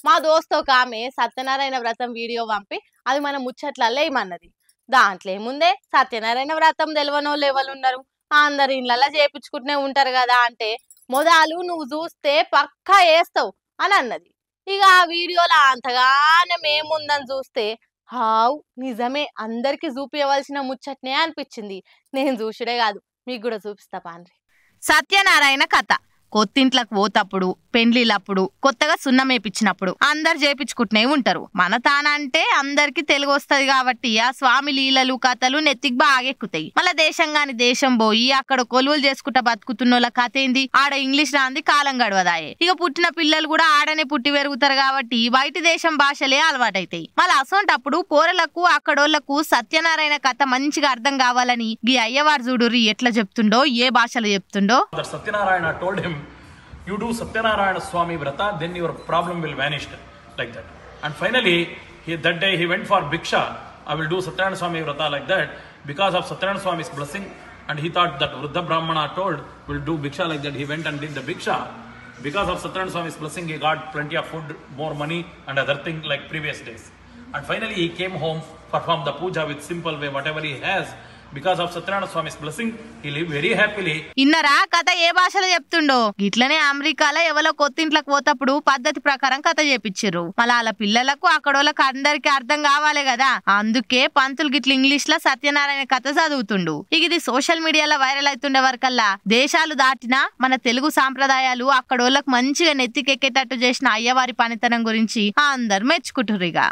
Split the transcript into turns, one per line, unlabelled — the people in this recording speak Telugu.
మా దోస్తు ఒక ఆమె సత్యనారాయణ వ్రతం వీడియో పంపి అది మన ముచ్చట్లల్లో ఏమన్నది. దాంట్లో ఏముందే, సత్యనారాయణ వ్రతం తెలియనోళ్ళు ఎవరు ఉన్నారు, అందరు ఇళ్ళల్లో చేపించుకుంటూనే ఉంటారు కదా అంటే, మొదలు నువ్వు చూస్తే పక్కా వేస్తావు అని అన్నది. ఇక ఆ వీడియోలో అంతగానం ఏముందని చూస్తే హావ్ నిజమే, అందరికి చూపించవలసిన ముచ్చట్నే అనిపించింది. నేను చూసుడే కాదు, మీకు కూడా చూపిస్తా పాండ్రి. సత్యనారాయణ కథ. కొత్తింట్లకు పోతప్పుడు, పెండ్లిలప్పుడు, కొత్తగా సున్నమేపించినప్పుడు అందరు చేపించుకుంటూనే ఉంటారు. మన తానంటే అందరికి తెలుగు వస్తుంది కాబట్టి ఆ స్వామి లీలలు కథలు నెత్తికి బాగా ఎక్కుతాయి. మళ్ళా దేశం గాని దేశం పోయి అక్కడ కొలువులు చేసుకుంటా బతుకుతున్నోళ్ళ కథ ఏంది, ఆడ ఇంగ్లీష్ రాంది కాలం గడవదాయే. ఇక పుట్టిన పిల్లలు కూడా ఆడనే పుట్టి పెరుగుతారు కాబట్టి బయట దేశం భాషలే అలవాటైతాయి. మళ్ళీ అసోంటప్పుడు పోరలకు అక్కడోళ్లకు సత్యనారాయణ కథ మంచిగా అర్థం కావాలని గీ అయ్యవారు చూడుర్రి ఎట్లా చెప్తుండో, ఏ భాషలో చెప్తుండో.
Satyanarayana told him, you do Satyanarayana Swami Vrata, then your problem will vanish, like that. And finally, that day he went for Bhiksha. I will do Satyanarayana Swami Vrata like that because of Satyanarayana Swami's blessing. And he thought that Vruddha Brahmana told, will do Bhiksha like that. He went and did the Bhiksha. Because of Satyanarayana Swami's blessing, he got plenty of food, more money and other things like previous days. And finally he came home, performed the puja with simple way, whatever he has. Because of Satyanarayana Swami's blessing, he lived very happily.
ఇన్నరా కథ ఏ భాషలో చెప్తుండో. ఇట్లనే అమెరికాలో ఎవరో కొత్తింట్లకు పోతప్పుడు పద్ధతి ప్రకారం కథ చేపించారు. మళ్ళీ వాళ్ళ పిల్లలకు అక్కడోళ్ళకి అందరికి అర్థం కావాలి కదా, అందుకే పంతులు గిట్ల ఇంగ్లీష్ లో సత్యనారాయణ కథ చదువుతుండు. ఇక ఇది సోషల్ మీడియాలో వైరల్ అవుతుండే వరకల్లా దేశాలు దాటినా మన తెలుగు సాంప్రదాయాలు అక్కడోళ్ళకి మంచిగా నెత్తికెక్కేటట్టు చేసిన అయ్యవారి పనితనం గురించి అందరు మెచ్చుకుంటుర్రు. ఇక